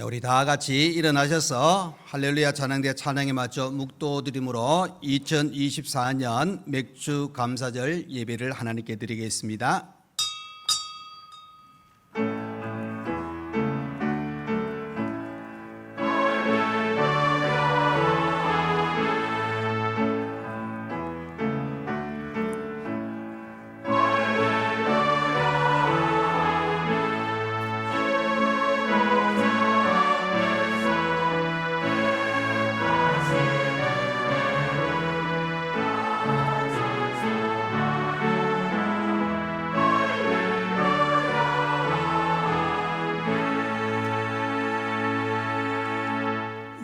우리 다 같이 일어나셔서 할렐루야 찬양대 찬양에 맞춰 묵도드림으로 2024년 맥주 감사절 예배를 하나님께 드리겠습니다.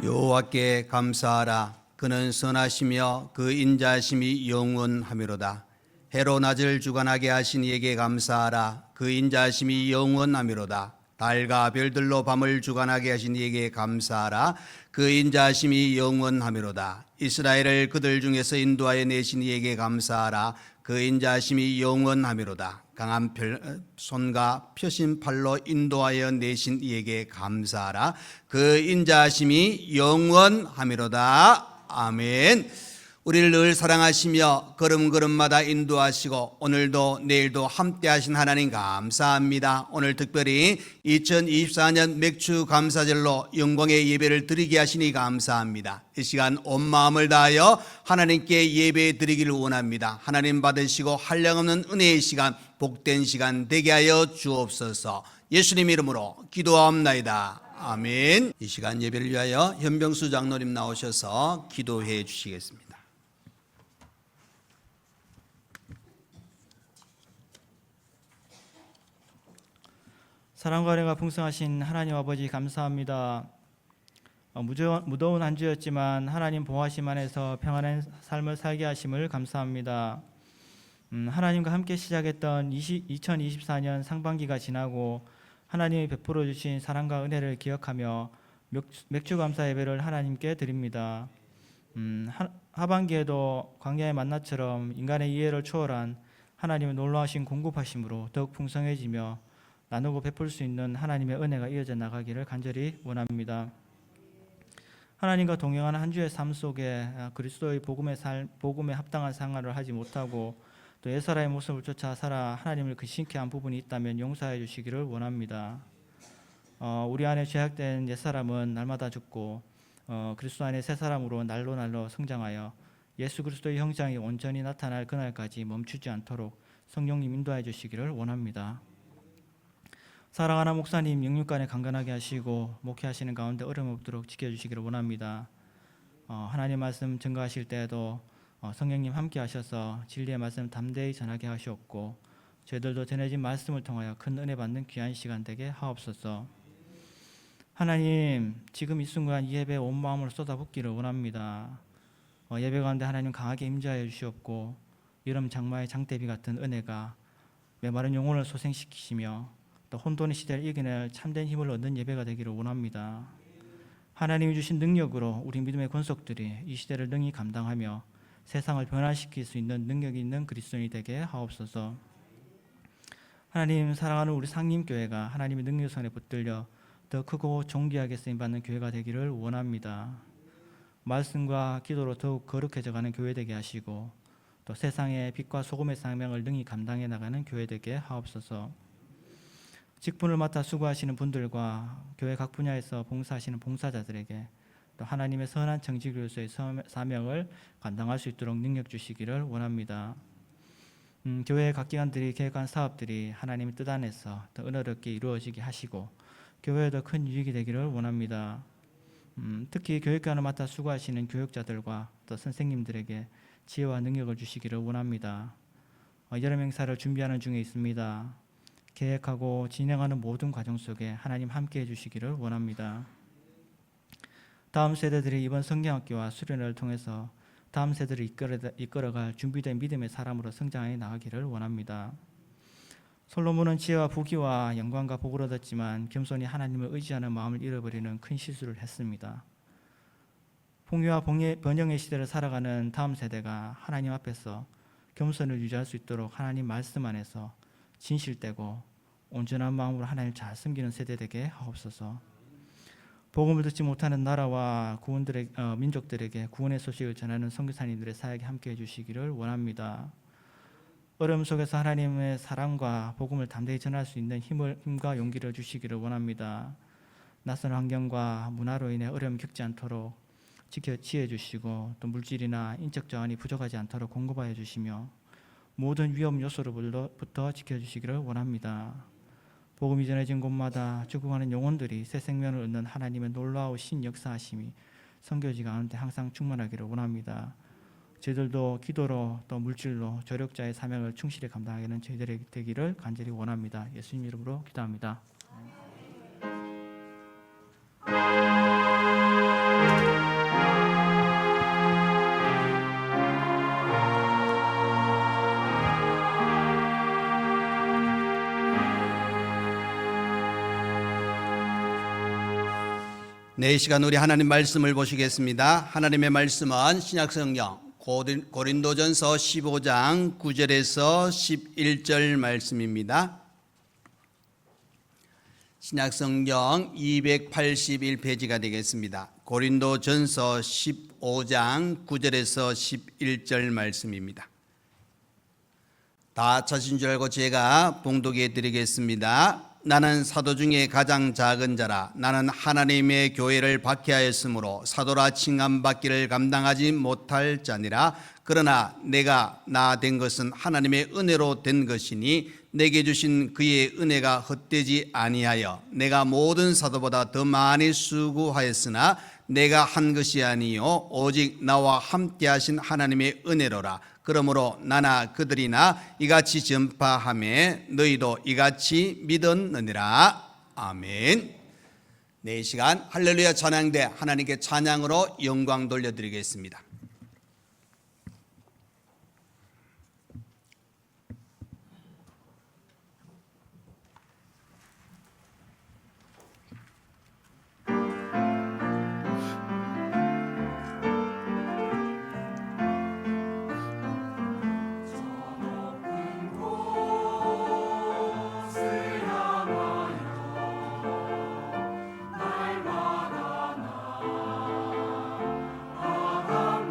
여호와께 감사하라. 그는 선하시며 그 인자하심이 영원하미로다. 해로 낮을 주관하게 하신 이에게 감사하라. 그 인자하심이 영원하미로다. 달과 별들로 밤을 주관하게 하신 이에게 감사하라. 그 인자하심이 영원하미로다. 이스라엘을 그들 중에서 인도하여 내신 이에게 감사하라. 그 인자하심이 영원하미로다. 강한 손과 펴신 팔로 인도하여 내신 이에게 감사하라. 그 인자하심이 영원하미로다. 아멘. 우리를 늘 사랑하시며 걸음걸음마다 인도하시고 오늘도 내일도 함께 하신 하나님 감사합니다. 오늘 특별히 2024년 맥주 감사절로 영광의 예배를 드리게 하시니 감사합니다. 이 시간 온 마음을 다하여 하나님께 예배 드리기를 원합니다. 하나님 받으시고 한량없는 은혜의 시간, 복된 시간 되게 하여 주옵소서. 예수님 이름으로 기도하옵나이다. 아멘. 이 시간 예배를 위하여 현병수 장로님 나오셔서 기도해 주시겠습니다. 사랑과 은혜가 풍성하신 하나님 아버지 감사합니다. 무더운 한 주였지만 하나님 보호하심 안에서 평안한 삶을 살게 하심을 감사합니다. 하나님과 함께 시작했던 2024년 상반기가 지나고 하나님이 베풀어 주신 사랑과 은혜를 기억하며 맥주 감사 예배를 하나님께 드립니다. 하반기에도 광야의 만나처럼 인간의 이해를 초월한 하나님의 놀라우신 공급하심으로 더욱 풍성해지며 나누고 베풀 수 있는 하나님의 은혜가 이어져 나가기를 간절히 원합니다. 하나님과 동행하는 한 주의 삶 속에 그리스도의 복음에 합당한 생활을 하지 못하고 또 옛사람의 모습을 쫓아 살아 하나님을 근심케 한 부분이 있다면 용서해 주시기를 원합니다. 우리 안에 죄악된 옛사람은 날마다 죽고 그리스도 안에 새 사람으로 날로 성장하여 예수 그리스도의 형상이 온전히 나타날 그날까지 멈추지 않도록 성령님 인도해 주시기를 원합니다. 사랑하는 목사님 영육간에 강건하게 하시고 목회하시는 가운데 어려움 없도록 지켜주시기를 원합니다. 하나님 말씀 증거하실 때에도 성령님 함께 하셔서 진리의 말씀 담대히 전하게 하시옵고 저희들도 전해진 말씀을 통하여 큰 은혜 받는 귀한 시간 되게 하옵소서. 하나님 지금 이 순간 이 예배에 온 마음으로 쏟아붓기를 원합니다. 예배 가운데 하나님 강하게 임재하여 주시옵고 여름 장마의 장대비 같은 은혜가 메마른 영혼을 소생시키시며 또 혼돈의 시대를 이겨낼 참된 힘을 얻는 예배가 되기를 원합니다. 하나님이 주신 능력으로 우리 믿음의 권속들이 이 시대를 능히 감당하며 세상을 변화시킬 수 있는 능력이 있는 그리스도인이 되게 하옵소서. 하나님 사랑하는 우리 상림교회가 하나님의 능력선에 붙들려 더 크고 존귀하게 쓰임받는 교회가 되기를 원합니다. 말씀과 기도로 더욱 거룩해져가는 교회 되게 하시고 또 세상의 빛과 소금의 사명을 능히 감당해 나가는 교회 되게 하옵소서. 직분을 맡아 수고하시는 분들과 교회 각 분야에서 봉사하시는 봉사자들에게 또 하나님의 선한 정직으로서의 사명을 감당할 수 있도록 능력 주시기를 원합니다. 교회 각 기관들이 계획한 사업들이 하나님의 뜻 안에서 더 은혜롭게 이루어지게 하시고 교회에 더 큰 유익이 되기를 원합니다. 특히 교육관을 맡아 수고하시는 교육자들과 또 선생님들에게 지혜와 능력을 주시기를 원합니다. 여름 행사를 준비하는 중에 있습니다. 계획하고 진행하는 모든 과정 속에 하나님 함께해 주시기를 원합니다. 다음 세대들이 이번 성경학교와 수련회를 통해서 다음 세대를 이끌어갈 준비된 믿음의 사람으로 성장해 나가기를 원합니다. 솔로몬은 지혜와 부귀와 영광과 복을 얻었지만 겸손히 하나님을 의지하는 마음을 잃어버리는 큰 실수를 했습니다. 풍요와 번영의 시대를 살아가는 다음 세대가 하나님 앞에서 겸손을 유지할 수 있도록 하나님 말씀 안에서 진실되고 온전한 마음으로 하나님을 잘 섬기는 세대 되게 하옵소서. 복음을 듣지 못하는 나라와 민족들에게 구원의 소식을 전하는 선교사님들의 사역에 함께해 주시기를 원합니다. 어려움 속에서 하나님의 사랑과 복음을 담대히 전할 수 있는 힘과 용기를 주시기를 원합니다. 낯선 환경과 문화로 인해 어려움 겪지 않도록 지혜 주시고, 또 물질이나 인적 자원이 부족하지 않도록 공급하여 주시며 모든 위험 요소로부터 지켜주시기를 원합니다. 복음이 전해진 곳마다 죽어가는 영혼들이 새 생명을 얻는 하나님의 놀라우신 역사하심이 선교지 가운데 항상 충만하기를 원합니다. 저희들도 기도로 또 물질로 조력자의 사명을 충실히 감당하는 저희들이 되기를 간절히 원합니다. 예수님 이름으로 기도합니다. 네, 이 시간 우리 하나님 말씀을 보시겠습니다. 하나님의 말씀은 신약성경 고린도전서 15장 9절에서 11절 말씀입니다. 신약성경 281페이지가 되겠습니다. 고린도전서 15장 9절에서 11절 말씀입니다. 다 찾으신 줄 알고 제가 봉독해 드리겠습니다. 나는 사도 중에 가장 작은 자라. 나는 하나님의 교회를 박해하였으므로 사도라 칭함받기를 감당하지 못할 자니라. 그러나 내가 나 된 것은 하나님의 은혜로 된 것이니 내게 주신 그의 은혜가 헛되지 아니하여 내가 모든 사도보다 더 많이 수고하였으나 내가 한 것이 아니요 오직 나와 함께 하신 하나님의 은혜로라. 그러므로 나나 그들이나 이같이 전파하며 너희도 이같이 믿었느니라. 아멘. 네, 이 시간 할렐루야 찬양대 하나님께 찬양으로 영광 돌려드리겠습니다. 날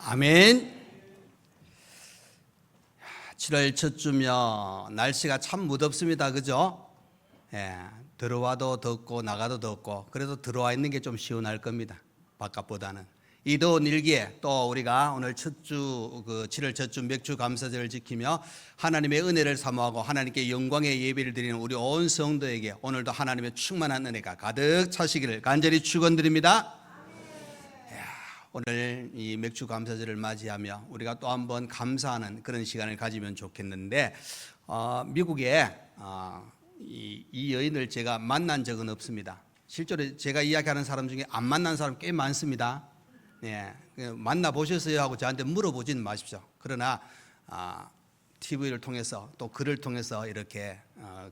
아멘. 7월 첫 주며 날씨가 참 무덥습니다. 그죠? 예, 들어와도 덥고 나가도 덥고 그래도 들어와 있는 게 좀 시원할 겁니다. 바깥보다는. 이 더운 일기에 또 우리가 오늘 첫 주, 7월 첫 주 맥주 감사절을 지키며 하나님의 은혜를 사모하고 하나님께 영광의 예배를 드리는 우리 온 성도에게 오늘도 하나님의 충만한 은혜가 가득 차시기를 간절히 축원드립니다. 오늘 이 맥주 감사절을 맞이하며 우리가 또 한번 감사하는 그런 시간을 가지면 좋겠는데 미국에 이 여인을 제가 만난 적은 없습니다. 실제로 제가 이야기하는 사람 중에 안 만난 사람 꽤 많습니다. 예, 만나보셨어요 하고 저한테 물어보지는 마십시오. 그러나 TV를 통해서 또 글을 통해서 이렇게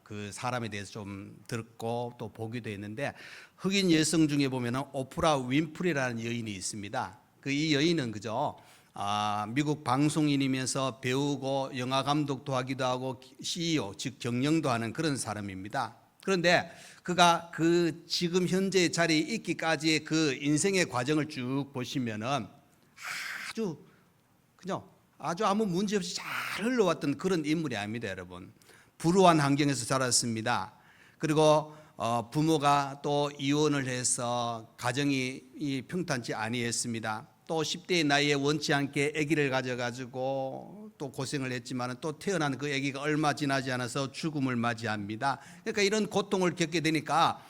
그 사람에 대해서 좀 듣고 또 보기도 했는데 흑인 여성 중에 보면은 오프라 윈프리라는 여인이 있습니다. 이 여인은 그죠? 미국 방송인이면서 배우고 영화 감독도 하기도 하고 CEO 즉 경영도 하는 그런 사람입니다. 그런데 그가 그 지금 현재 자리에 있기까지의 그 인생의 과정을 쭉 보시면은 아주 아무 문제 없이 잘 흘러왔던 그런 인물이 아닙니다, 여러분. 불우한 환경에서 자랐습니다. 그리고 부모가 또 이혼을 해서 가정이 평탄치 아니했습니다. 또 10대의 나이에 원치 않게 아기를 가져가지고 또 고생을 했지만 또 태어난 그 아기가 얼마 지나지 않아서 죽음을 맞이합니다. 그러니까 이런 고통을 겪게 되니까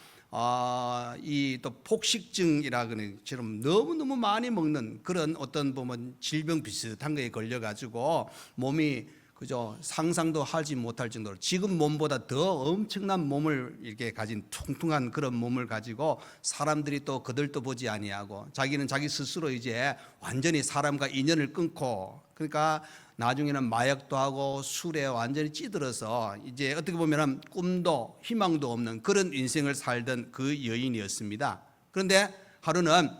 이 또 폭식증이라는 것처럼 너무너무 많이 먹는 그런 어떤 보면 질병 비슷한 거에 걸려가지고 몸이 그죠 상상도 하지 못할 정도로 지금 몸보다 더 엄청난 몸을 이렇게 가진 퉁퉁한 그런 몸을 가지고 사람들이 또 그들도 보지 아니하고 자기는 자기 스스로 이제 완전히 사람과 인연을 끊고 그러니까 나중에는 마약도 하고 술에 완전히 찌들어서 이제 어떻게 보면 꿈도 희망도 없는 그런 인생을 살던 그 여인이었습니다. 그런데 하루는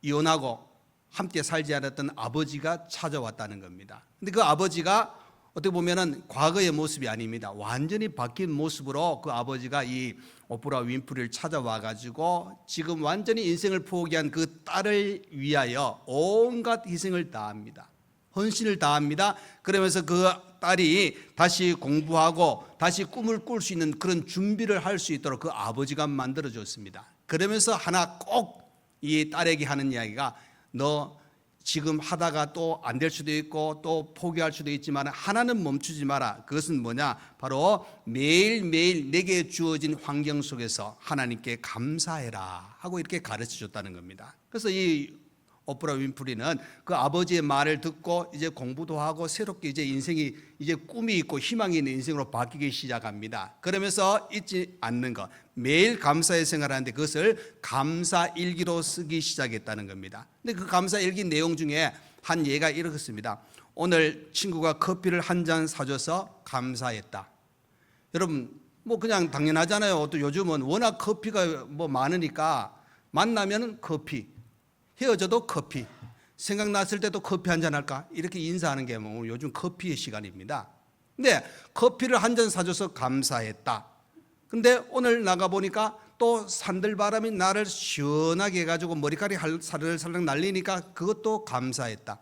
이혼하고 함께 살지 않았던 아버지가 찾아왔다는 겁니다. 근데 그 아버지가 어떻게 보면은 과거의 모습이 아닙니다. 완전히 바뀐 모습으로 그 아버지가 이 오프라 윈프리를 찾아와 가지고 지금 완전히 인생을 포기한 그 딸을 위하여 온갖 희생을 다합니다. 헌신을 다합니다. 그러면서 그 딸이 다시 공부하고 다시 꿈을 꿀 수 있는 그런 준비를 할 수 있도록 그 아버지가 만들어 줬습니다. 그러면서 하나 꼭 이 딸에게 하는 이야기가 너 지금 하다가 또 안 될 수도 있고 또 포기할 수도 있지만 하나는 멈추지 마라. 그것은 뭐냐? 바로 매일매일 내게 주어진 환경 속에서 하나님께 감사해라 하고 이렇게 가르쳐 줬다는 겁니다. 그래서 이 오프라 윈프리는 그 아버지의 말을 듣고 이제 공부도 하고 새롭게 이제 인생이 이제 꿈이 있고 희망이 있는 인생으로 바뀌기 시작합니다. 그러면서 잊지 않는 것, 매일 감사의 생활하는데 그것을 감사 일기로 쓰기 시작했다는 겁니다. 근데 그 감사 일기 내용 중에 한 예가 이렇습니다. 오늘 친구가 커피를 한 잔 사줘서 감사했다. 여러분 뭐 그냥 당연하잖아요. 또 요즘은 워낙 커피가 뭐 많으니까 만나면 커피, 헤어져도 커피, 생각났을 때도 커피 한잔 할까? 이렇게 인사하는 게 뭐 요즘 커피의 시간입니다. 근데 커피를 한 잔 사줘서 감사했다. 근데 오늘 나가보니까 또 산들바람이 나를 시원하게 해가지고 머리카락이 살살살 날리니까 그것도 감사했다.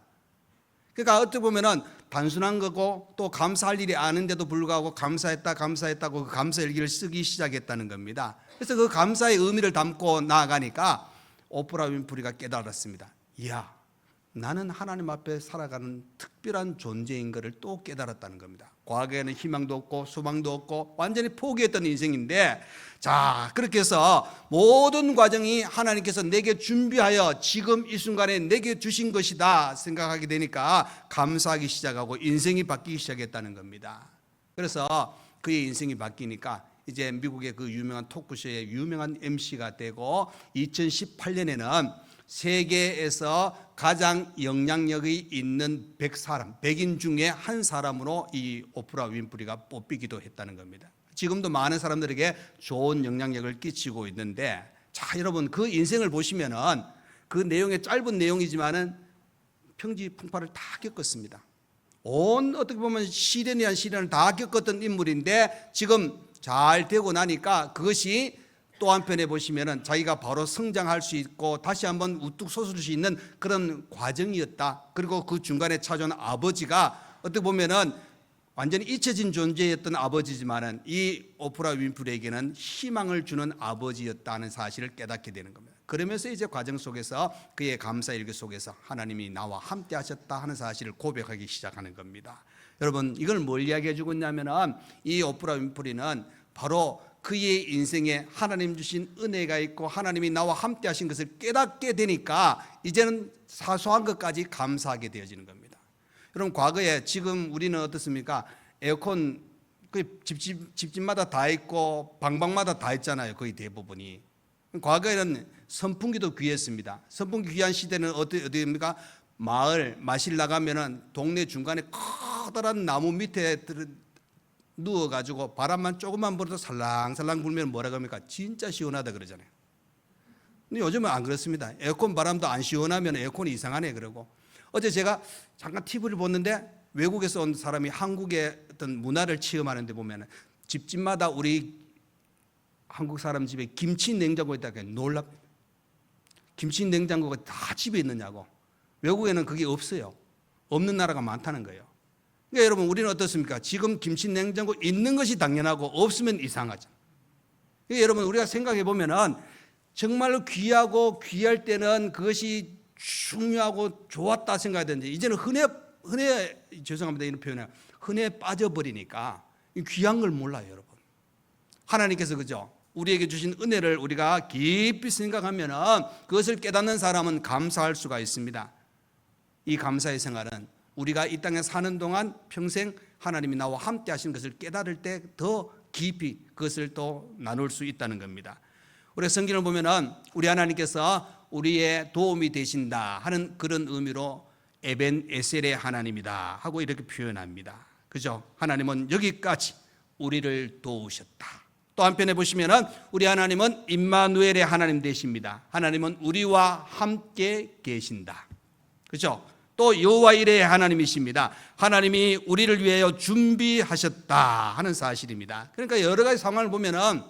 그러니까 어떻게 보면은 단순한 거고 또 감사할 일이 아닌데도 불구하고 감사했다고 그 감사 일기를 쓰기 시작했다는 겁니다. 그래서 그 감사의 의미를 담고 나아가니까 오프라 윈프리가 깨달았습니다. 이야, 나는 하나님 앞에 살아가는 특별한 존재인 것을 또 깨달았다는 겁니다. 과거에는 희망도 없고 소망도 없고 완전히 포기했던 인생인데 자 그렇게 해서 모든 과정이 하나님께서 내게 준비하여 지금 이 순간에 내게 주신 것이다 생각하게 되니까 감사하기 시작하고 인생이 바뀌기 시작했다는 겁니다. 그래서 그의 인생이 바뀌니까 이제 미국의 그 유명한 토크쇼의 유명한 MC가 되고 2018년에는 세계에서 가장 영향력이 있는 100사람, 100인 중에 한 사람으로 이 오프라 윈프리가 뽑히기도 했다는 겁니다. 지금도 많은 사람들에게 좋은 영향력을 끼치고 있는데 자 여러분 그 인생을 보시면은 그 내용의 짧은 내용이지만은 평지풍파를 다 겪었습니다. 온 어떻게 보면 시련이란 시련을 다 겪었던 인물인데 지금 잘 되고 나니까 그것이 또 한편에 보시면은 자기가 바로 성장할 수 있고 다시 한번 우뚝 솟을 수 있는 그런 과정이었다. 그리고 그 중간에 찾아온 아버지가 어떻게 보면은 완전히 잊혀진 존재였던 아버지지만은 이 오프라 윈프리에게는 희망을 주는 아버지였다는 사실을 깨닫게 되는 겁니다. 그러면서 이제 과정 속에서 그의 감사 일기 속에서 하나님이 나와 함께 하셨다 하는 사실을 고백하기 시작하는 겁니다. 여러분, 이걸 뭘 이야기해 주고 있냐면은 이 오프라 윈프리는 바로 그의 인생에 하나님 주신 은혜가 있고 하나님이 나와 함께 하신 것을 깨닫게 되니까 이제는 사소한 것까지 감사하게 되어지는 겁니다. 여러분, 과거에 지금 우리는 어떻습니까? 에어컨 집집마다 다 있고 방방마다 다 있잖아요. 거의 대부분이. 과거에는 선풍기도 귀했습니다. 선풍기 귀한 시대는 어디입니까? 마실 나가면은 동네 중간에 커다란 나무 밑에 누워가지고 바람만 조금만 불어도 살랑살랑 불면 뭐라고 합니까? 진짜 시원하다 그러잖아요. 근데 요즘은 안 그렇습니다. 에어컨 바람도 안 시원하면 에어컨이 이상하네 그러고. 어제 제가 잠깐 TV를 봤는데 외국에서 온 사람이 한국의 어떤 문화를 체험하는데 보면은 집집마다 우리 한국 사람 집에 김치 냉장고 있다고 놀랍. 김치 냉장고가 다 집에 있느냐고. 외국에는 그게 없어요. 없는 나라가 많다는 거예요. 그러니까 여러분, 우리는 어떻습니까? 지금 김치 냉장고 있는 것이 당연하고 없으면 이상하죠. 그러니까 여러분, 우리가 생각해 보면은 정말로 귀하고 귀할 때는 그것이 중요하고 좋았다 생각해야 되는데 이제는 흔해 죄송합니다 이런 표현에 흔해 빠져버리니까 귀한 걸 몰라요. 여러분, 하나님께서 그죠? 우리에게 주신 은혜를 우리가 깊이 생각하면은 그것을 깨닫는 사람은 감사할 수가 있습니다. 이 감사의 생활은 우리가 이 땅에 사는 동안 평생 하나님이 나와 함께 하신 것을 깨달을 때 더 깊이 그것을 또 나눌 수 있다는 겁니다. 우리 성경을 보면은 우리 하나님께서 우리의 도움이 되신다 하는 그런 의미로 에벤 에셀의 하나님이다 하고 이렇게 표현합니다. 그죠? 하나님은 여기까지 우리를 도우셨다. 또 한편에 보시면은 우리 하나님은 임마누엘의 하나님 되십니다. 하나님은 우리와 함께 계신다. 그죠? 또 여호와 이레의 하나님이십니다. 하나님이 우리를 위하여 준비하셨다 하는 사실입니다. 그러니까 여러 가지 상황을 보면은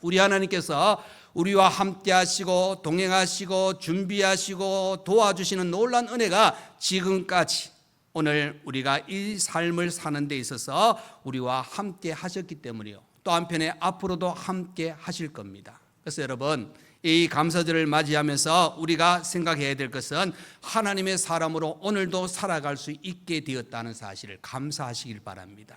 우리 하나님께서 우리와 함께 하시고 동행하시고 준비하시고 도와주시는 놀라운 은혜가 지금까지 오늘 우리가 이 삶을 사는 데 있어서 우리와 함께 하셨기 때문이요. 또 한편에 앞으로도 함께 하실 겁니다. 그래서 여러분, 이 감사절을 맞이하면서 우리가 생각해야 될 것은 하나님의 사람으로 오늘도 살아갈 수 있게 되었다는 사실을 감사하시길 바랍니다.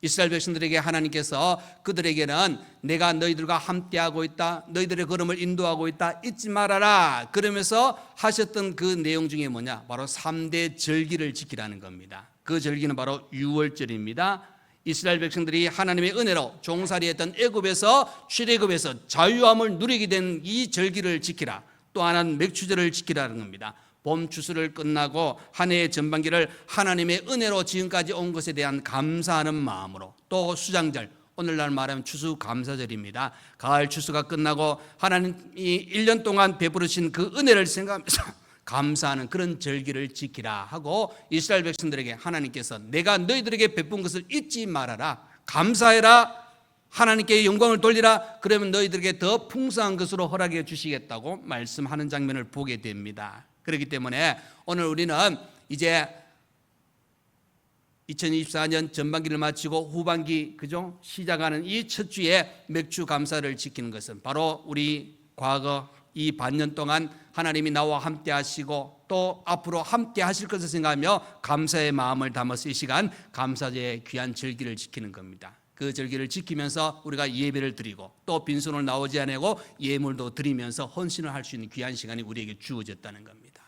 이스라엘 백성들에게 하나님께서 그들에게는 내가 너희들과 함께하고 있다, 너희들의 걸음을 인도하고 있다, 잊지 말아라 그러면서 하셨던 그 내용 중에 뭐냐? 바로 3대 절기를 지키라는 겁니다. 그 절기는 바로 유월절입니다. 이스라엘 백성들이 하나님의 은혜로 종살이했던 애굽에서 출애굽에서 자유함을 누리게 된 이 절기를 지키라. 또 하나는 맥추절을 지키라는 겁니다. 봄 추수를 끝나고 한 해의 전반기를 하나님의 은혜로 지금까지 온 것에 대한 감사하는 마음으로, 또 수장절, 오늘날 말하면 추수감사절입니다. 가을 추수가 끝나고 하나님이 1년 동안 베풀으신 그 은혜를 생각하면서 감사하는 그런 절기를 지키라 하고 이스라엘 백성들에게 하나님께서 내가 너희들에게 베푼 것을 잊지 말아라, 감사해라, 하나님께 영광을 돌리라, 그러면 너희들에게 더 풍성한 것으로 허락해 주시겠다고 말씀하는 장면을 보게 됩니다. 그렇기 때문에 오늘 우리는 이제 2024년 전반기를 마치고 후반기 그죠? 시작하는 이 첫 주에 맥주 감사를 지키는 것은 바로 우리 과거 이 반년 동안 하나님이 나와 함께 하시고 또 앞으로 함께 하실 것을 생각하며 감사의 마음을 담아서 이 시간 감사제의 귀한 절기를 지키는 겁니다. 그 절기를 지키면서 우리가 예배를 드리고 또 빈손을 나오지 않고 예물도 드리면서 헌신을 할 수 있는 귀한 시간이 우리에게 주어졌다는 겁니다.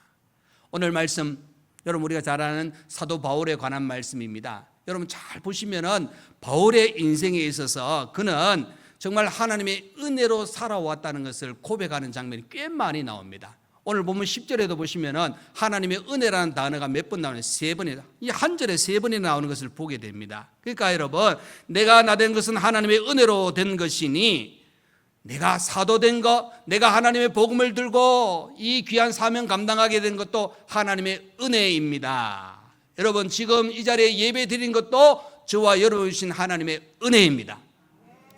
오늘 말씀 여러분 우리가 잘 아는 사도 바울에 관한 말씀입니다. 여러분 잘 보시면은 바울의 인생에 있어서 그는 정말 하나님의 은혜로 살아왔다는 것을 고백하는 장면이 꽤 많이 나옵니다. 오늘 보면 10절에도 보시면은 하나님의 은혜라는 단어가 몇 번 나오는 3번이다. 이 한 절에 3번이 나오는 것을 보게 됩니다. 그러니까 여러분, 내가 나된 것은 하나님의 은혜로 된 것이니 내가 사도된 것, 내가 하나님의 복음을 들고 이 귀한 사명 감당하게 된 것도 하나님의 은혜입니다. 여러분 지금 이 자리에 예배 드린 것도 저와 여러분 주신 하나님의 은혜입니다.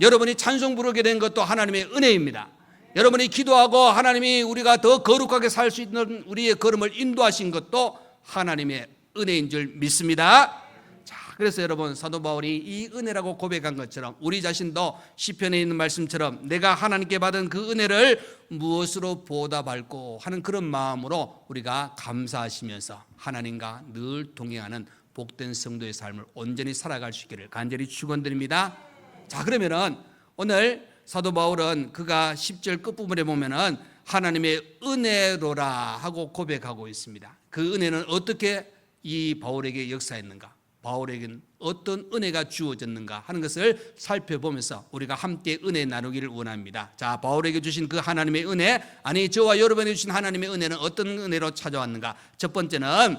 여러분이 찬송 부르게 된 것도 하나님의 은혜입니다. 여러분이 기도하고 하나님이 우리가 더 거룩하게 살 수 있는 우리의 걸음을 인도하신 것도 하나님의 은혜인 줄 믿습니다. 자, 그래서 여러분, 사도 바울이 이 은혜라고 고백한 것처럼 우리 자신도 시편에 있는 말씀처럼 내가 하나님께 받은 그 은혜를 무엇으로 보답할고 하는 그런 마음으로 우리가 감사하시면서 하나님과 늘 동행하는 복된 성도의 삶을 온전히 살아갈 수 있기를 간절히 축원드립니다. 자, 그러면은 오늘 사도 바울은 그가 10절 끝부분에 보면은 하나님의 은혜로라 하고 고백하고 있습니다. 그 은혜는 어떻게 이 바울에게 역사했는가, 바울에게는 어떤 은혜가 주어졌는가 하는 것을 살펴보면서 우리가 함께 은혜 나누기를 원합니다. 자, 바울에게 주신 그 하나님의 은혜, 아니 저와 여러분에게 주신 하나님의 은혜는 어떤 은혜로 찾아왔는가? 첫 번째는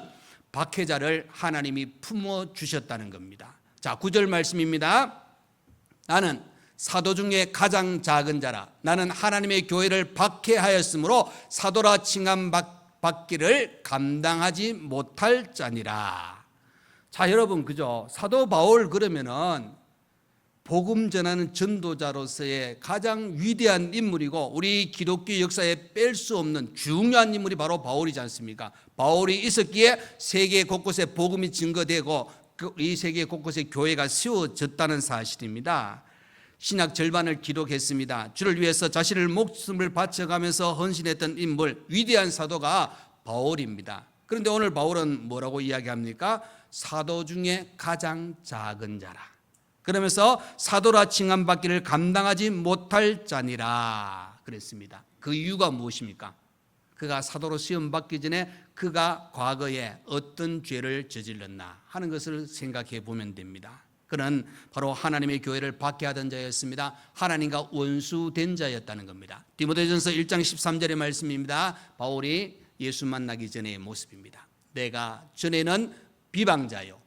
박해자를 하나님이 품어주셨다는 겁니다. 자, 9절 말씀입니다. 나는 사도 중에 가장 작은 자라. 나는 하나님의 교회를 박해하였으므로 사도라 칭함받기를 감당하지 못할 자니라. 자, 여러분, 그죠? 사도 바울 그러면은 복음 전하는 전도자로서의 가장 위대한 인물이고 우리 기독교 역사에 뺄 수 없는 중요한 인물이 바로 바울이지 않습니까? 바울이 있었기에 세계 곳곳에 복음이 증거되고 이 세계 곳곳에 교회가 세워졌다는 사실입니다. 신약 절반을 기록했습니다. 주를 위해서 자신을 목숨을 바쳐가면서 헌신했던 인물, 위대한 사도가 바울입니다. 그런데 오늘 바울은 뭐라고 이야기합니까? 사도 중에 가장 작은 자라. 그러면서 사도라 칭함받기를 감당하지 못할 자니라 그랬습니다. 그 이유가 무엇입니까? 그가 사도로 시험받기 전에 그가 과거에 어떤 죄를 저질렀나 하는 것을 생각해 보면 됩니다. 그는 바로 하나님의 교회를 박해하던 자였습니다. 하나님과 원수된 자였다는 겁니다. 디모데전서 1장 13절의 말씀입니다. 바울이 예수 만나기 전의 모습입니다. 내가 전에는 비방자요,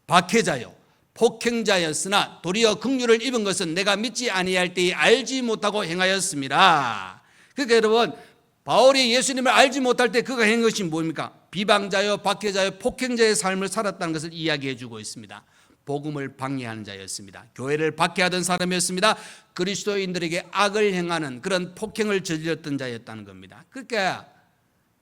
박해자요, 폭행자였으나 도리어 긍휼을 입은 것은 내가 믿지 아니할 때에 알지 못하고 행하였습니다. 그러니까 여러분, 바울이 예수님을 알지 못할 때 그가 한 것이 뭡니까? 비방자요, 박해자요, 폭행자의 삶을 살았다는 것을 이야기해 주고 있습니다. 복음을 방해하는 자였습니다. 교회를 박해하던 사람이었습니다. 그리스도인들에게 악을 행하는 그런 폭행을 저질렀던 자였다는 겁니다. 그러니까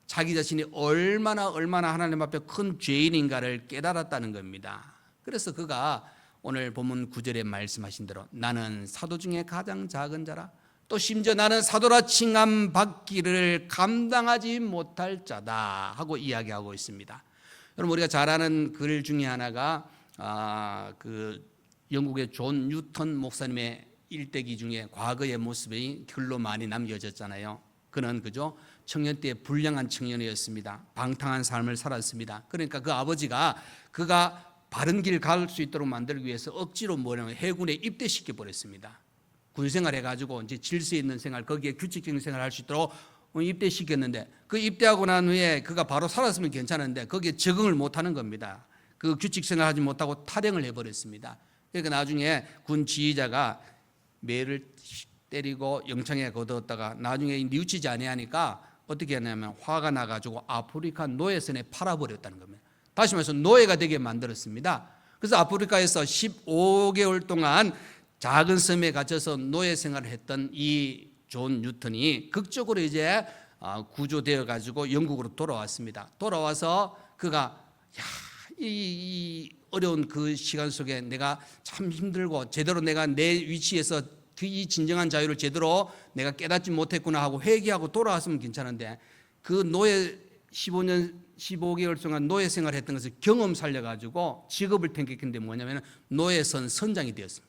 자기 자신이 얼마나 하나님 앞에 큰 죄인인가를 깨달았다는 겁니다. 그래서 그가 오늘 본문 9절에 말씀하신 대로 나는 사도 중에 가장 작은 자라, 또 심지어 나는 사도라 칭함받기를 감당하지 못할 자다 하고 이야기하고 있습니다. 여러분, 우리가 잘 아는 글 중에 하나가 그 영국의 존 뉴턴 목사님의 일대기 중에 과거의 모습이 글로 많이 남겨졌잖아요. 그는 그죠? 청년 때 불량한 청년이었습니다. 방탕한 삶을 살았습니다. 그러니까 그 아버지가 그가 바른 길 갈 수 있도록 만들기 위해서 억지로 해군에 입대시켜 버렸습니다. 군생활 해가지고 이제 질서 있는 생활, 거기에 규칙적인 생활을 할 수 있도록 입대시켰는데 그 입대하고 난 후에 그가 바로 살았으면 괜찮은데 거기에 적응을 못하는 겁니다. 그 규칙 생활하지 못하고 탈영을 해버렸습니다. 그러니까 나중에 군 지휘자가 매를 때리고 영창에 거두었다가 나중에 뉘우치지 아니하니까 어떻게 하냐면 화가 나가지고 아프리카 노예선에 팔아버렸다는 겁니다. 다시 말해서 노예가 되게 만들었습니다. 그래서 아프리카에서 15개월 동안 작은 섬에 갇혀서 노예 생활을 했던 이 존 뉴턴이 극적으로 이제 구조되어 가지고 영국으로 돌아왔습니다. 돌아와서 그가 이 어려운 그 시간 속에 내가 참 힘들고 제대로 내가 내 위치에서 이 진정한 자유를 제대로 내가 깨닫지 못했구나 하고 회개하고 돌아왔으면 괜찮은데 그 노예 15개월 동안 노예 생활을 했던 것을 경험 살려가지고 직업을 택했는데 뭐냐면 노예선 선장이 되었습니다.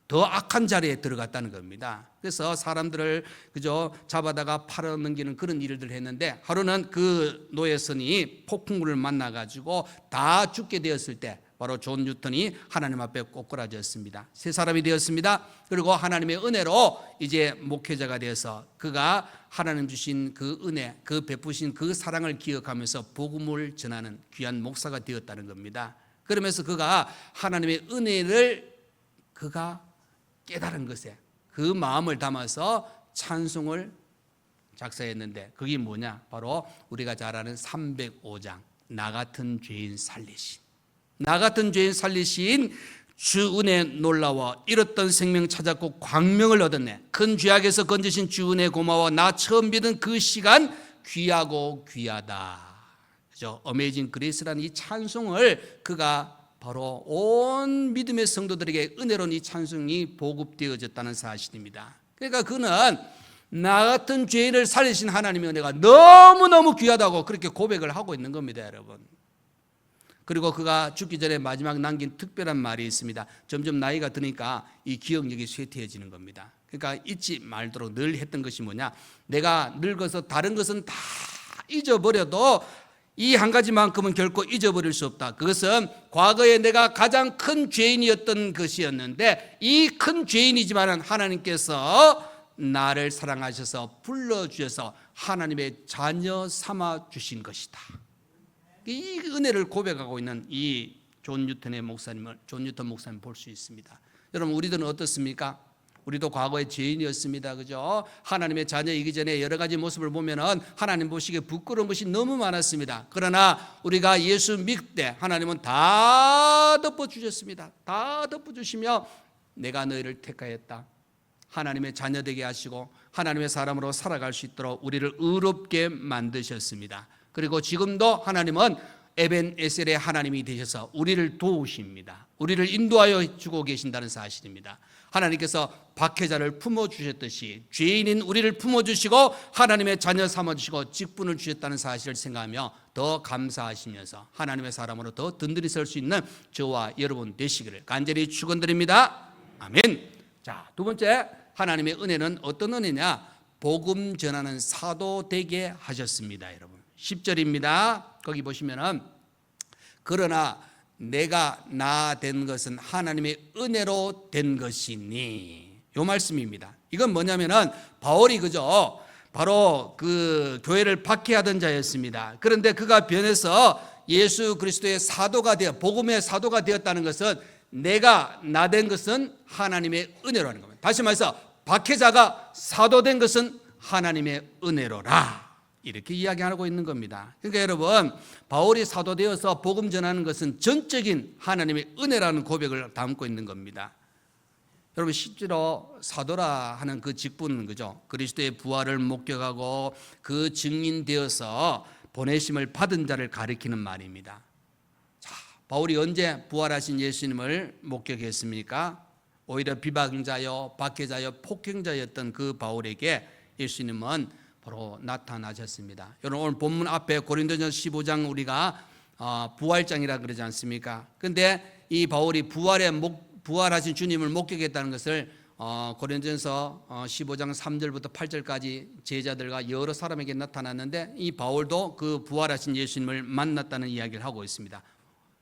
더 악한 자리에 들어갔다는 겁니다. 그래서 사람들을 그저 잡아다가 팔아넘기는 그런 일들을 했는데 하루는 그 노예선이 폭풍우를 만나가지고 다 죽게 되었을 때 바로 존 뉴턴이 하나님 앞에 꼬꾸라졌습니다. 새 사람이 되었습니다. 그리고 하나님의 은혜로 이제 목회자가 되어서 그가 하나님 주신 그 은혜, 그 베푸신 그 사랑을 기억하면서 복음을 전하는 귀한 목사가 되었다는 겁니다. 그러면서 그가 하나님의 은혜를 그가 깨달은 것에 그 마음을 담아서 찬송을 작사했는데 그게 뭐냐? 바로 우리가 잘 아는 305장 나 같은 죄인 살리신, 나 같은 죄인 살리신 주 은혜 놀라워 잃었던 생명 찾았고 광명을 얻었네. 큰 죄악에서 건지신 주 은혜 고마워. 나 처음 믿은 그 시간 귀하고 귀하다. 그죠? 어메이징 그레이스라는 이 찬송을 그가 바로 온 믿음의 성도들에게 은혜로운 이 찬송이 보급되어졌다는 사실입니다. 그러니까 그는 나 같은 죄인을 살리신 하나님의 은혜가 너무너무 귀하다고 그렇게 고백을 하고 있는 겁니다, 여러분. 그리고 그가 죽기 전에 마지막 남긴 특별한 말이 있습니다. 점점 나이가 드니까 이 기억력이 쇠퇴해지는 겁니다. 그러니까 잊지 말도록 늘 했던 것이 뭐냐, 내가 늙어서 다른 것은 다 잊어버려도 이 한 가지만큼은 결코 잊어버릴 수 없다. 그것은 과거에 내가 가장 큰 죄인이었던 것이었는데 이 큰 죄인이지만 하나님께서 나를 사랑하셔서 불러주셔서 하나님의 자녀 삼아 주신 것이다. 이 은혜를 고백하고 있는 이 존 뉴턴 목사님을 볼 수 있습니다. 여러분, 우리들은 어떻습니까? 우리도 과거에 죄인이었습니다. 그죠? 하나님의 자녀이기 전에 여러 가지 모습을 보면은 하나님 보시기에 부끄러운 것이 너무 많았습니다. 그러나 우리가 예수 믿을 때 하나님은 다 덮어주셨습니다. 다 덮어주시며 내가 너희를 택하였다. 하나님의 자녀 되게 하시고 하나님의 사람으로 살아갈 수 있도록 우리를 의롭게 만드셨습니다. 그리고 지금도 하나님은 에벤에셀의 하나님이 되셔서 우리를 도우십니다. 우리를 인도하여 주고 계신다는 사실입니다. 하나님께서 박해자를 품어주셨듯이 죄인인 우리를 품어주시고 하나님의 자녀 삼아주시고 직분을 주셨다는 사실을 생각하며 더 감사하시면서 하나님의 사람으로 더 든든히 설 수 있는 저와 여러분 되시기를 간절히 축원드립니다. 아멘. 자, 두 번째, 하나님의 은혜는 어떤 은혜냐? 복음 전하는 사도 되게 하셨습니다. 여러분 10절입니다. 거기 보시면은 그러나 내가 나 된 것은 하나님의 은혜로 된 것이니, 요 말씀입니다. 이건 뭐냐면은 바울이 그죠, 바로 그 교회를 박해하던 자였습니다. 그런데 그가 변해서 예수 그리스도의 사도가 되어 복음의 사도가 되었다는 것은 내가 나 된 것은 하나님의 은혜로 하는 겁니다. 다시 말해서 박해자가 사도 된 것은 하나님의 은혜로라, 이렇게 이야기하고 있는 겁니다. 그러니까 여러분, 바울이 사도 되어서 복음 전하는 것은 전적인 하나님의 은혜라는 고백을 담고 있는 겁니다. 여러분, 실제로 사도라 하는 그 직분은 그죠, 그리스도의 부활을 목격하고 그 증인되어서 보내심을 받은 자를 가리키는 말입니다. 자, 바울이 언제 부활하신 예수님을 목격했습니까? 오히려 비방자요, 박해자요, 폭행자였던 그 바울에게 예수님은 바로 나타나셨습니다. 여러분, 오늘 본문 앞에 고린도전서 15장 우리가 부활장이라 그러지 않습니까? 그런데 이 바울이 부활하신 주님을 목격했다는 것을 고린도전서 15장 3절부터 8절까지 제자들과 여러 사람에게 나타났는데 이 바울도 그 부활하신 예수님을 만났다는 이야기를 하고 있습니다.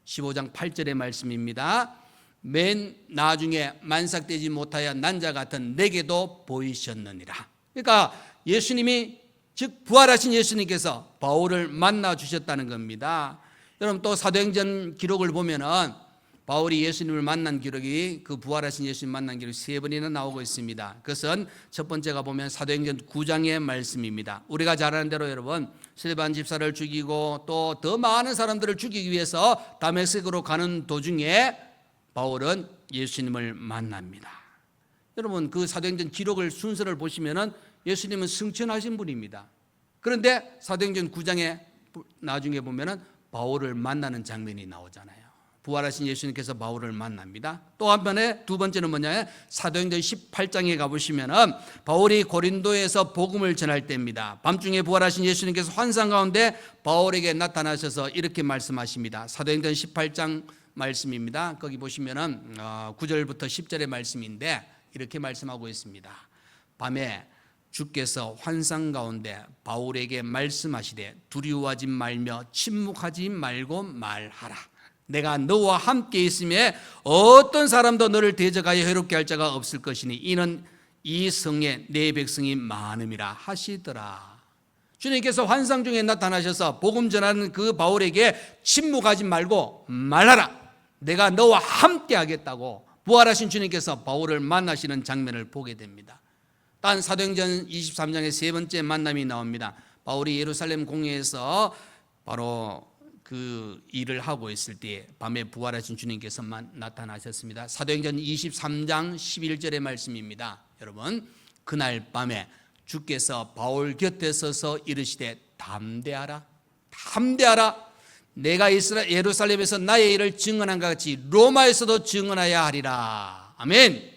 15장 8절의 말씀입니다. 맨 나중에 만삭되지 못하여 난자 같은 내게도 보이셨느니라. 그러니까 예수님이, 즉 부활하신 예수님께서 바울을 만나 주셨다는 겁니다. 여러분, 또 사도행전 기록을 보면은 바울이 예수님을 만난 기록이, 그 부활하신 예수님 만난 기록이 3번이나 나오고 있습니다. 그것은 첫 번째가 보면 사도행전 9장의 말씀입니다. 우리가 잘 아는 대로 여러분, 스데반 집사를 죽이고 또 더 많은 사람들을 죽이기 위해서 다메섹으로 가는 도중에 바울은 예수님을 만납니다. 여러분, 그 사도행전 기록을 순서를 보시면은 예수님은 승천하신 분입니다. 그런데 사도행전 9장에 나중에 보면은 바울을 만나는 장면이 나오잖아요. 부활하신 예수님께서 바울을 만납니다. 또 한편에 두 번째는 뭐냐? 사도행전 18장에 가보시면은 바울이 고린도에서 복음을 전할 때입니다. 밤중에 부활하신 예수님께서 환상 가운데 바울에게 나타나셔서 이렇게 말씀하십니다. 사도행전 18장 말씀입니다. 거기 보시면은 9절부터 10절의 말씀인데 이렇게 말씀하고 있습니다. 밤에 주께서 환상 가운데 바울에게 말씀하시되 두려워하지 말며 침묵하지 말고 말하라. 내가 너와 함께 있음에 어떤 사람도 너를 대적하여 해롭게 할 자가 없을 것이니 이는 이 성에 내 백성이 많음이라 하시더라. 주님께서 환상 중에 나타나셔서 복음 전하는 그 바울에게 침묵하지 말고 말하라. 내가 너와 함께 하겠다고 부활하신 주님께서 바울을 만나시는 장면을 보게 됩니다. 단 사도행전 23장의 세 번째 만남이 나옵니다. 바울이 예루살렘 공회에서 바로 그 일을 하고 있을 때 밤에 부활하신 주님께서만 나타나셨습니다. 사도행전 23장 11절의 말씀입니다. 여러분, 그날 밤에 주께서 바울 곁에 서서 이르시되 담대하라, 담대하라. 내가 예루살렘에서 나의 일을 증언한 것 같이 로마에서도 증언하여야 하리라. 아멘.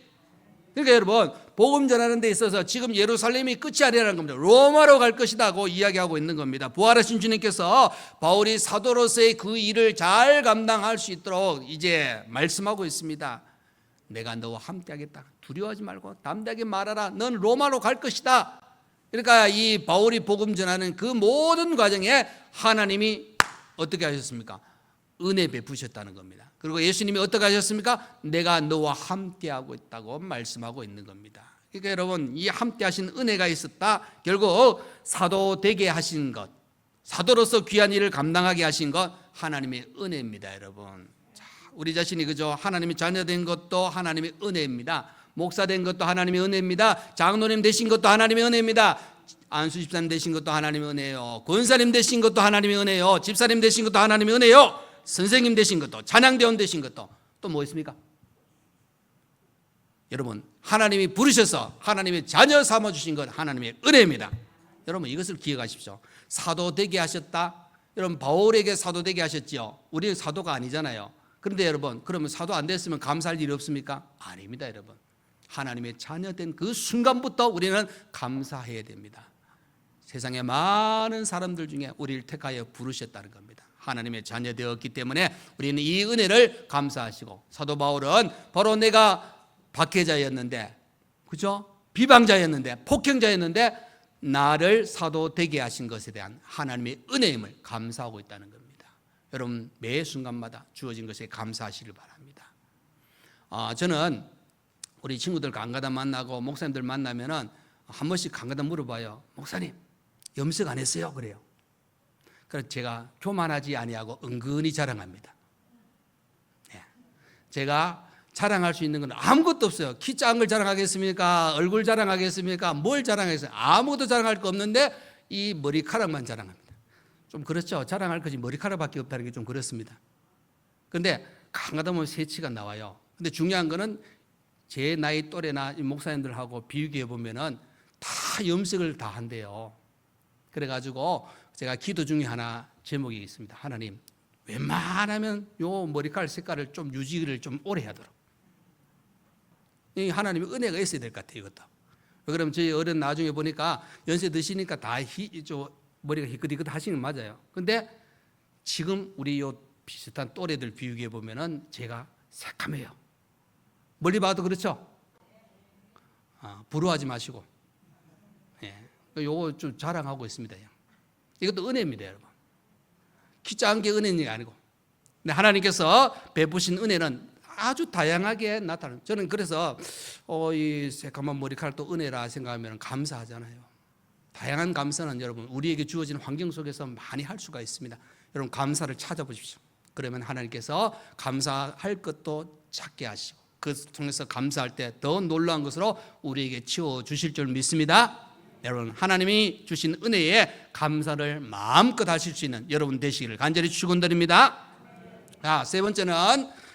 그러니까 여러분, 복음 전하는 데 있어서 지금 예루살렘이 끝이 아니라는 겁니다. 로마로 갈 것이라고 이야기하고 있는 겁니다. 부활하신 주님께서 바울이 사도로서의 그 일을 잘 감당할 수 있도록 이제 말씀하고 있습니다. 내가 너와 함께하겠다. 두려워하지 말고 담대하게 말하라. 넌 로마로 갈 것이다. 그러니까 이 바울이 복음 전하는 그 모든 과정에 하나님이 어떻게 하셨습니까? 은혜 베푸셨다는 겁니다. 그리고 예수님이 어떻게 하셨습니까? 내가 너와 함께하고 있다고 말씀하고 있는 겁니다. 그러니까 여러분, 이 함께하신 은혜가 있었다. 결국 사도 되게 하신 것, 사도로서 귀한 일을 감당하게 하신 것, 하나님의 은혜입니다. 여러분, 자, 우리 자신이 그죠? 하나님의 자녀된 것도 하나님의 은혜입니다. 목사 된 것도 하나님의 은혜입니다. 장로님 되신 것도 하나님의 은혜입니다. 안수 집사님 되신 것도 하나님의 은혜요. 권사님 되신 것도 하나님의 은혜요. 집사님 되신 것도 하나님의 은혜요. 선생님 되신 것도, 찬양대원 되신 것도, 또 뭐 있습니까? 여러분, 하나님이 부르셔서 하나님의 자녀 삼아주신 것 하나님의 은혜입니다. 여러분, 이것을 기억하십시오. 사도 되게 하셨다. 여러분, 바울에게 사도 되게 하셨죠. 우리는 사도가 아니잖아요. 그런데 여러분, 그러면 사도 안 됐으면 감사할 일이 없습니까? 아닙니다. 여러분, 하나님의 자녀된 그 순간부터 우리는 감사해야 됩니다. 세상에 많은 사람들 중에 우리를 택하여 부르셨다는 겁니다. 하나님의 자녀 되었기 때문에 우리는 이 은혜를 감사하시고, 사도 바울은 바로 내가 박해자였는데, 그죠? 비방자였는데, 폭행자였는데 나를 사도 되게 하신 것에 대한 하나님의 은혜임을 감사하고 있다는 겁니다. 여러분, 매 순간마다 주어진 것에 감사하시길 바랍니다. 저는 우리 친구들 간가다 만나고 목사님들 만나면은 한 번씩 간가다 물어봐요. 목사님, 염색 안 했어요? 그래요. 그래서 제가 교만하지 아니하고 은근히 자랑합니다. 네. 제가 자랑할 수 있는 건 아무것도 없어요. 키 작은 걸 자랑하겠습니까? 얼굴 자랑하겠습니까? 뭘 자랑하겠어요? 아무것도 자랑할 거 없는데 이 머리카락만 자랑합니다. 좀 그렇죠. 자랑할 것이 머리카락밖에 없다는 게 좀 그렇습니다. 그런데 간가다 보면 새치가 나와요. 근데 중요한 거는 제 나이 또래나 목사님들하고 비교해 보면은 다 염색을 다 한대요. 그래가지고 제가 기도 중에 하나 제목이 있습니다. 하나님, 웬만하면 요 머리카락 색깔을 좀 유지를 좀 오래 하도록. 이 하나님의 은혜가 있어야 될 것 같아요. 이것도. 그러면 저희 어른 나중에 보니까 연세 드시니까 다 머리가 희끗희끗 하시는 건 맞아요. 근데 지금 우리 요 비슷한 또래들 비교해 보면은 제가 새카매요. 멀리 봐도 그렇죠? 부러워하지 마시고. 예. 요거 좀 자랑하고 있습니다. 이것도 은혜입니다, 여러분. 키 작은 게 은혜는 게 아니고. 근데 하나님께서 베푸신 은혜는 아주 다양하게 나타나요. 저는 그래서 이 새까만 머리카락도 은혜라 생각하면 감사하잖아요. 다양한 감사는 여러분 우리에게 주어진 환경 속에서 많이 할 수가 있습니다. 여러분, 감사를 찾아보십시오. 그러면 하나님께서 감사할 것도 찾게 하시고, 그것을 통해서 감사할 때 더 놀라운 것으로 우리에게 채워주실 줄 믿습니다. 여러분, 하나님이 주신 은혜에 감사를 마음껏 하실 수 있는 여러분 되시기를 간절히 축원드립니다. 자, 세 번째는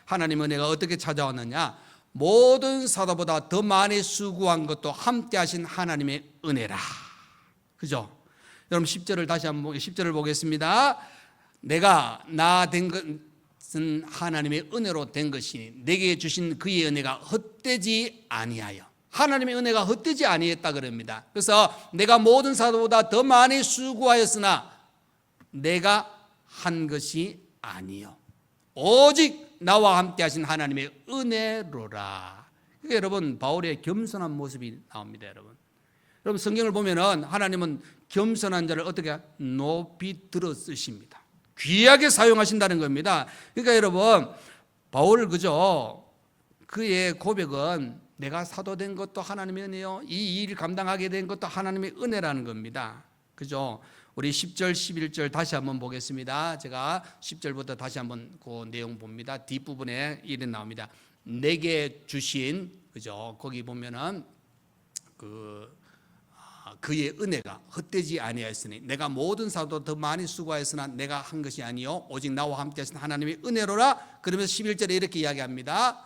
하나님 은혜가 어떻게 찾아왔느냐? 모든 사도보다 더 많이 수고한 것도 함께 하신 하나님의 은혜라. 그죠? 여러분 10절을 다시 한번 10절을 보겠습니다. 내가 나 된 것은 하나님의 은혜로 된 것이니 내게 주신 그의 은혜가 헛되지 아니하여. 하나님의 은혜가 헛되지 아니했다 그럽니다. 그래서 내가 모든 사도보다 더 많이 수고하였으나 내가 한 것이 아니요 오직 나와 함께 하신 하나님의 은혜로라. 그러니까 여러분, 바울의 겸손한 모습이 나옵니다. 여러분 성경을 보면은 하나님은 겸손한 자를 어떻게 높이 들어 쓰십니다. 귀하게 사용하신다는 겁니다. 그러니까 여러분, 바울 그죠? 그의 고백은 내가 사도된 것도 하나님의 은혜요, 이 일을 감당하게 된 것도 하나님의 은혜라는 겁니다. 그죠? 우리 10절 11절 다시 한번 보겠습니다. 제가 10절부터 다시 한번 그 내용 봅니다. 뒷부분에 이래 나옵니다. 내게 주신, 그죠? 거기 보면은 그 그의 은혜가 헛되지 아니하였으니 내가 모든 사도 더 많이 수고하였으나 내가 한 것이 아니요 오직 나와 함께 하신 하나님의 은혜로라. 그러면서 11절에 이렇게 이야기합니다.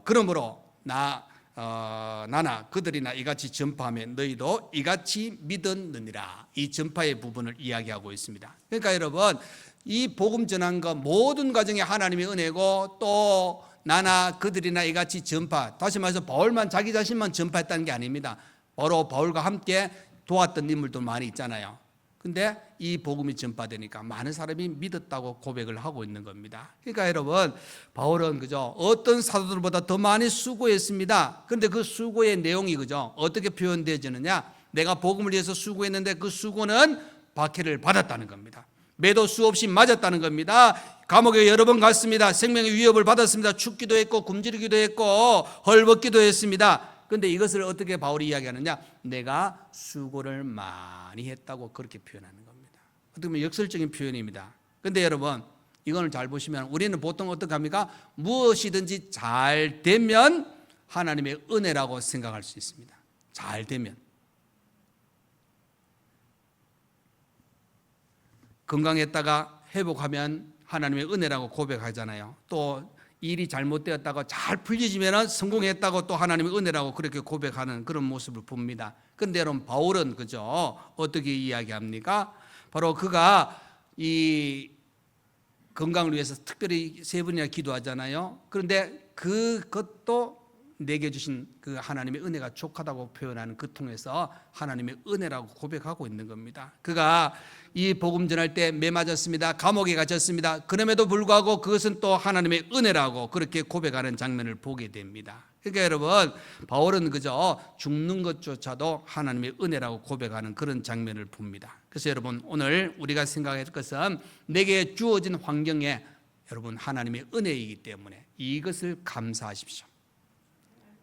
그러므로 나나 그들이나 이같이 전파하며 너희도 이같이 믿었느니라. 이 전파의 부분을 이야기하고 있습니다. 그러니까 여러분, 이 복음 전한 것 모든 과정에 하나님의 은혜고, 또 나나 그들이나 이같이 전파, 다시 말해서 바울만 자기 자신만 전파했다는 게 아닙니다. 바로 바울과 함께 도왔던 인물도 많이 있잖아요. 근데 이 복음이 전파되니까 많은 사람이 믿었다고 고백을 하고 있는 겁니다. 그러니까 여러분, 바울은 그죠, 어떤 사도들보다 더 많이 수고했습니다. 그런데 그 수고의 내용이 그죠, 어떻게 표현되어지느냐? 내가 복음을 위해서 수고했는데 그 수고는 박해를 받았다는 겁니다. 매도 수없이 맞았다는 겁니다. 감옥에 여러 번 갔습니다. 생명의 위협을 받았습니다. 죽기도 했고 굶주리기도 했고 헐벗기도 했습니다. 그런데 이것을 어떻게 바울이 이야기하느냐? 내가 수고를 많이 했다고 그렇게 표현하는 겁니다. 어떻게 보면 역설적인 표현입니다. 그런데 여러분, 이걸 잘 보시면 우리는 보통 어떻게 합니까? 무엇이든지 잘 되면 하나님의 은혜라고 생각할 수 있습니다. 잘 되면. 건강했다가 회복하면 하나님의 은혜라고 고백하잖아요. 또 일이 잘못되었다고 잘 풀리지면 성공했다고 또 하나님의 은혜라고 그렇게 고백하는 그런 모습을 봅니다. 그런데 여러분, 바울은 그죠, 어떻게 이야기합니까? 바로 그가 이 건강을 위해서 특별히 3번이나 기도하잖아요. 그런데 그것도 내게 주신 그 하나님의 은혜가 족하다고 표현하는 그 통해서 하나님의 은혜라고 고백하고 있는 겁니다. 그가 이 복음 전할 때 매 맞았습니다. 감옥에 갇혔습니다. 그럼에도 불구하고 그것은 또 하나님의 은혜라고 그렇게 고백하는 장면을 보게 됩니다. 그러니까 여러분, 바울은 그저 죽는 것조차도 하나님의 은혜라고 고백하는 그런 장면을 봅니다. 그래서 여러분, 오늘 우리가 생각할 것은 내게 주어진 환경에 여러분 하나님의 은혜이기 때문에 이것을 감사하십시오.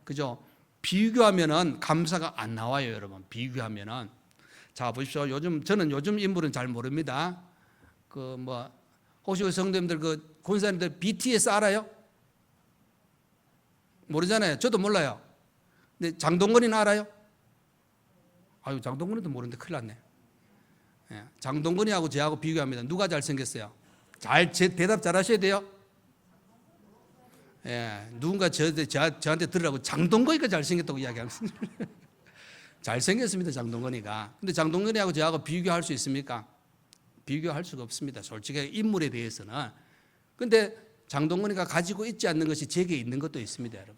그죠? 비교하면은 감사가 안 나와요, 여러분. 비교하면은. 자, 보십시오. 저는 요즘 인물은 잘 모릅니다. 혹시 성도님들 권사님들 BTS 알아요? 모르잖아요. 저도 몰라요. 근데 장동건이는 알아요? 아유, 장동건이도 모르는데 큰일 났네. 예, 장동건이하고 저하고 비교합니다. 누가 잘생겼어요? 대답 잘 하셔야 돼요. 예, 누군가 저한테 들으라고 장동건이가 잘생겼다고 이야기합니다. 잘생겼습니다, 장동건이가. 근데 장동건이하고 저하고 비교할 수 있습니까? 비교할 수가 없습니다, 솔직히 인물에 대해서는. 근데 장동건이가 가지고 있지 않는 것이 제게 있는 것도 있습니다, 여러분.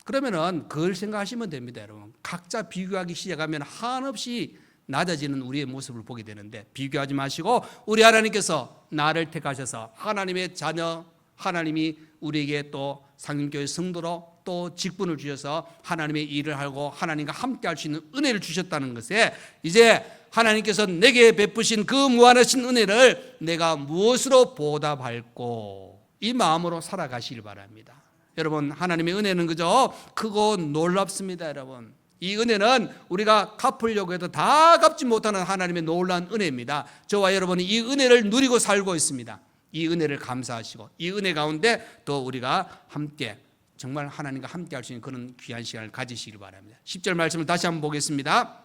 그러면은 그걸 생각하시면 됩니다, 여러분. 각자 비교하기 시작하면 한없이 낮아지는 우리의 모습을 보게 되는데, 비교하지 마시고 우리 하나님께서 나를 택하셔서 하나님의 자녀, 하나님이 우리에게 또 상임교회 성도로 또 직분을 주셔서 하나님의 일을 하고 하나님과 함께 할 수 있는 은혜를 주셨다는 것에, 이제 하나님께서 내게 베푸신 그 무한하신 은혜를 내가 무엇으로 보답할꼬, 이 마음으로 살아가시길 바랍니다. 여러분, 하나님의 은혜는 그저 크고 놀랍습니다. 여러분, 이 은혜는 우리가 갚으려고 해도 다 갚지 못하는 하나님의 놀라운 은혜입니다. 저와 여러분이 이 은혜를 누리고 살고 있습니다. 이 은혜를 감사하시고 이 은혜 가운데 또 우리가 함께 정말 하나님과 함께 할 수 있는 그런 귀한 시간을 가지시길 바랍니다. 10절 말씀을 다시 한번 보겠습니다.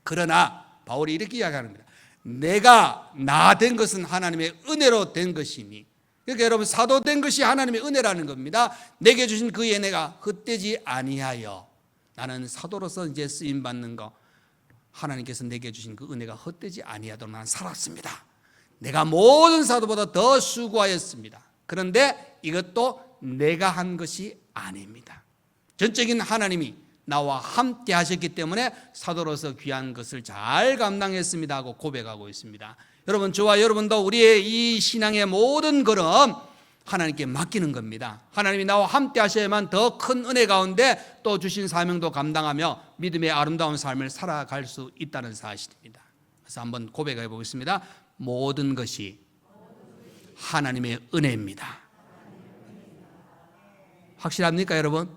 그러나 바울이 이렇게 이야기합니다. 내가 나 된 것은 하나님의 은혜로 된 것이니. 그러니까 여러분, 사도 된 것이 하나님의 은혜라는 겁니다. 내게 주신 그 은혜가 헛되지 아니하여, 나는 사도로서 이제 쓰임 받는 거, 하나님께서 내게 주신 그 은혜가 헛되지 아니하도록 나는 살았습니다. 내가 모든 사도보다 더 수고하였습니다. 그런데 이것도 내가 한 것이 아닙니다. 전적인 하나님이 나와 함께 하셨기 때문에 사도로서 귀한 것을 잘 감당했습니다 하고 고백하고 있습니다. 여러분, 저와 여러분도 우리의 이 신앙의 모든 걸음 하나님께 맡기는 겁니다. 하나님이 나와 함께 하셔야만 더 큰 은혜 가운데 또 주신 사명도 감당하며 믿음의 아름다운 삶을 살아갈 수 있다는 사실입니다. 그래서 한번 고백해 보겠습니다. 모든 것이 하나님의 은혜입니다. 확실합니까, 여러분?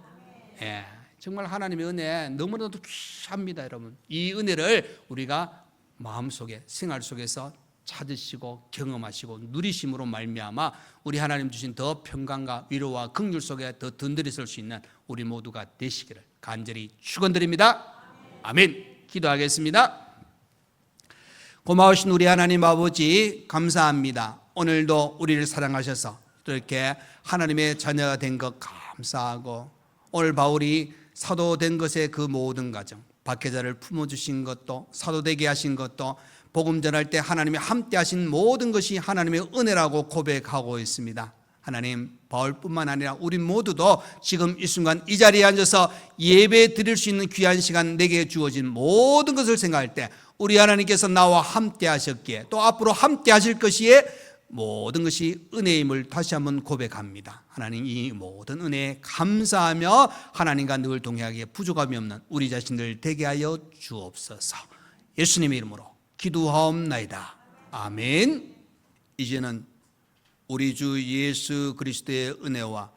예, 정말 하나님의 은혜 너무나도 귀합니다, 여러분. 이 은혜를 우리가 마음속에, 생활 속에서 찾으시고 경험하시고 누리심으로 말미암아 우리 하나님 주신 더 평강과 위로와 긍휼 속에 더 든든히 설 수 있는 우리 모두가 되시기를 간절히 축원드립니다. 아멘. 기도하겠습니다. 고마우신 우리 하나님 아버지 감사합니다. 오늘도 우리를 사랑하셔서 또 이렇게 하나님의 자녀가 된 것 감사하고, 오늘 바울이 사도 된 것의 그 모든 과정, 박해자를 품어주신 것도, 사도 되게 하신 것도, 복음 전할 때 하나님이 함께 하신 모든 것이 하나님의 은혜라고 고백하고 있습니다. 하나님, 바울뿐만 아니라 우리 모두도 지금 이 순간 이 자리에 앉아서 예배 드릴 수 있는 귀한 시간 내게 주어진 모든 것을 생각할 때 우리 하나님께서 나와 함께 하셨기에, 또 앞으로 함께 하실 것이에 모든 것이 은혜임을 다시 한번 고백합니다. 하나님, 이 모든 은혜에 감사하며 하나님과 늘 동행하기에 부족함이 없는 우리 자신들 되게 하여 주옵소서. 예수님의 이름으로 기도하옵나이다. 아멘. 이제는 우리 주 예수 그리스도의 은혜와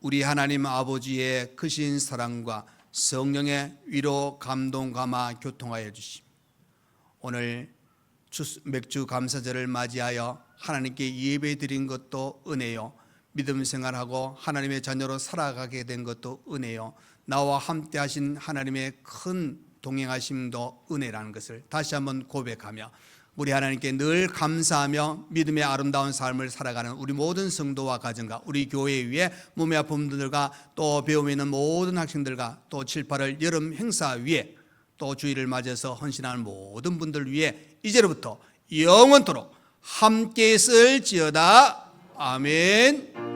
우리 하나님 아버지의 크신 사랑과 성령의 위로, 감동, 감화, 교통하여 주심, 오늘 맥주 감사절을 맞이하여 하나님께 예배 드린 것도 은혜요, 믿음 생활하고 하나님의 자녀로 살아가게 된 것도 은혜요, 나와 함께 하신 하나님의 큰 동행하심도 은혜라는 것을 다시 한번 고백하며 우리 하나님께 늘 감사하며 믿음의 아름다운 삶을 살아가는 우리 모든 성도와 가정과 우리 교회 위에 몸의 아픈 분들과 또 배움에 있는 모든 학생들과 또 7, 8월 여름 행사 위에 또 주일을 맞아서 헌신하는 모든 분들 위해 이제로부터 영원토록 함께 있을지어다. 아멘.